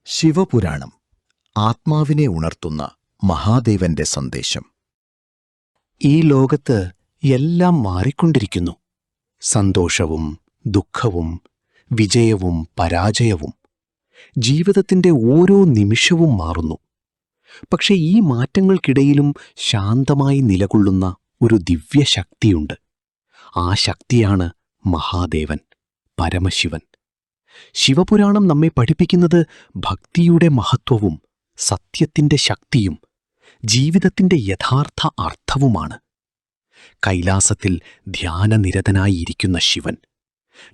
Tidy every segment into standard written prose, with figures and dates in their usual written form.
ശിവപുരാണം ആത്മാവിനെ ഉണർത്തുന്ന മഹാദേവന്റെ സന്ദേശം. ഈ ലോകത്ത് എല്ലാം മാറിക്കൊണ്ടിരിക്കുന്നു. സന്തോഷവും ദുഃഖവും വിജയവും പരാജയവും ജീവിതത്തിന്റെ ഓരോ നിമിഷവും മാറുന്നു. പക്ഷെ ഈ മാറ്റങ്ങൾക്കിടയിലും ശാന്തമായി നിലകൊള്ളുന്ന ഒരു ദിവ്യശക്തിയുണ്ട്. ആ ശക്തിയാണ് മഹാദേവൻ, പരമശിവൻ. ശിവപുരാണം നമ്മെ പഠിപ്പിക്കുന്നത് ഭക്തിയുടെ മഹത്വവും സത്യത്തിന്റെ ശക്തിയും ജീവിതത്തിന്റെ യഥാർത്ഥ അർത്ഥവുമാണ്. കൈലാസത്തിൽ ധ്യാനനിരതനായിരിക്കുന്ന ശിവൻ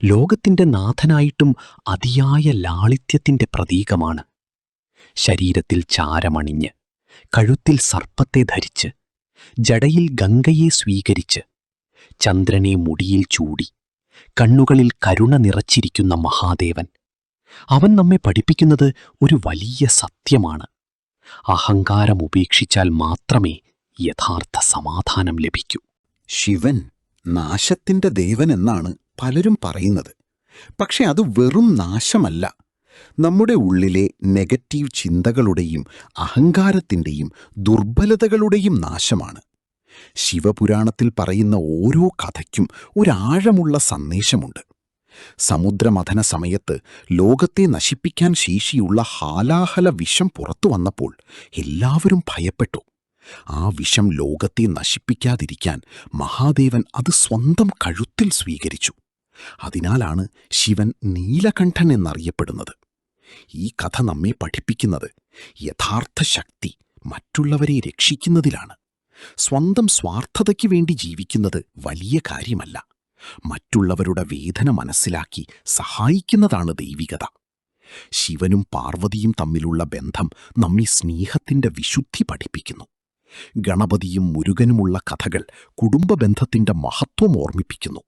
ലോകത്തിന്റെ നാഥനായിട്ടും അതിയായ ലാളിത്യത്തിന്റെ പ്രതീകമാണ്. ശരീരത്തിൽ ചാരമണിഞ്ഞ്, കഴുത്തിൽ സർപ്പത്തെ ധരിച്ച്, ജടയിൽ ഗംഗയെ സ്വീകരിച്ച്, ചന്ദ്രനെ മുടിയിൽ ചൂടി, കണ്ണുകളിൽ കരുണ നിറച്ചിരിക്കുന്ന മഹാദേവൻ. അവൻ നമ്മെ പഠിപ്പിക്കുന്നത് ഒരു വലിയ സത്യമാണ്. അഹങ്കാരം ഉപേക്ഷിച്ചാൽ മാത്രമേ യഥാർത്ഥ സമാധാനം ലഭിക്കൂ. ശിവൻ നാശത്തിന്റെ ദേവൻ എന്നാണ് പലരും പറയുന്നത്. പക്ഷെ അത് വെറും നാശമല്ല, നമ്മുടെ ഉള്ളിലെ നെഗറ്റീവ് ചിന്തകളുടെയും അഹങ്കാരത്തിൻ്റെയും ദുർബലതകളുടെയും നാശമാണ്. ശിവപുരാണത്തിൽ പറയുന്ന ഓരോ കഥയ്ക്കും ഒരാഴമുള്ള സന്ദേശമുണ്ട്. സമുദ്രമഥന സമയത്ത് ലോകത്തെ നശിപ്പിക്കാൻ ശേഷിയുള്ള ഹാലാഹല വിഷം പുറത്തു വന്നപ്പോൾ എല്ലാവരും ഭയപ്പെട്ടു. ആ വിഷം ലോകത്തെ നശിപ്പിക്കാതിരിക്കാൻ മഹാദേവൻ അത് സ്വന്തം കഴുത്തിൽ സ്വീകരിച്ചു. അതിനാലാണ് ശിവൻ നീലകണ്ഠൻ എന്നറിയപ്പെടുന്നത്. ഈ കഥ നമ്മെ പഠിപ്പിക്കുന്നത് യഥാർത്ഥ ശക്തി മറ്റുള്ളവരെ രക്ഷിക്കുന്നതിലാണ്. സ്വന്തം സ്വാർത്ഥതയ്ക്ക് വേണ്ടി ജീവിക്കുന്നത് വലിയ കാര്യമല്ല. മറ്റുള്ളവരുടെ വേദന മനസ്സിലാക്കി സഹായിക്കുന്നതാണ് ദൈവികത. ശിവനും പാർവതിയും തമ്മിലുള്ള ബന്ധം നമ്മെ സ്നേഹത്തിന്റെ വിശുദ്ധി പഠിപ്പിക്കുന്നു. ഗണപതിയും മുരുകനുമുള്ള കഥകൾ കുടുംബബന്ധത്തിന്റെ മഹത്വം ഓർമ്മിപ്പിക്കുന്നു.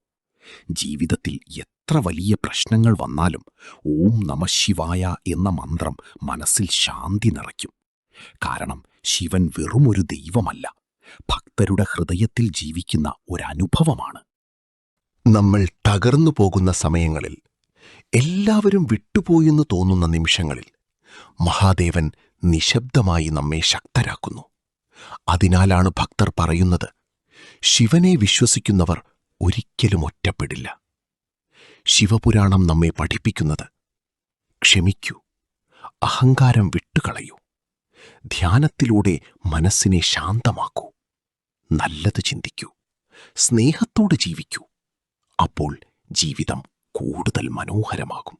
ജീവിതത്തിൽ എത്ര വലിയ പ്രശ്നങ്ങൾ വന്നാലും ഓം നമഃ ശിവായ എന്ന മന്ത്രം മനസ്സിൽ ശാന്തി നിറയ്ക്കും. കാരണം ശിവൻ വെറുമൊരു ദൈവമല്ല, ഭക്തരുടെ ഹൃദയത്തിൽ ജീവിക്കുന്ന ഒരനുഭവമാണ്. നമ്മൾ തകർന്നു പോകുന്ന സമയങ്ങളിൽ, എല്ലാവരും വിട്ടുപോയെന്ന് തോന്നുന്ന നിമിഷങ്ങളിൽ മഹാദേവൻ നിശബ്ദമായി നമ്മെ ശക്തരാക്കുന്നു. അതിനാലാണ് ഭക്തർ പറയുന്നത്, ശിവനെ വിശ്വസിക്കുന്നവർ ഒരിക്കലും ഒറ്റപ്പെടില്ല. ശിവപുരാണം നമ്മെ പഠിപ്പിക്കുന്നത്, ക്ഷമിക്കൂ, അഹങ്കാരം വിട്ടുകളയൂ, ധ്യാനത്തിലൂടെ മനസ്സിനെ ശാന്തമാക്കൂ, നല്ലത് ചിന്തിക്കൂ, സ്നേഹത്തോട് ജീവിക്കൂ. അപ്പോൾ ജീവിതം കൂടുതൽ മനോഹരമാകും.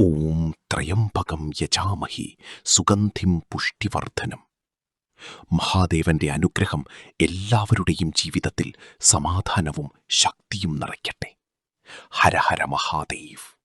ഓം ത്രയംബകം യജാമഹി സുഗന്ധിം പുഷ്ടിവർദ്ധനം. മഹാദേവന്റെ അനുഗ്രഹം എല്ലാവരുടെയും ജീവിതത്തിൽ സമാധാനവും ശക്തിയും നിറയ്ക്കട്ടെ. ഹര ഹര മഹാദേവ്.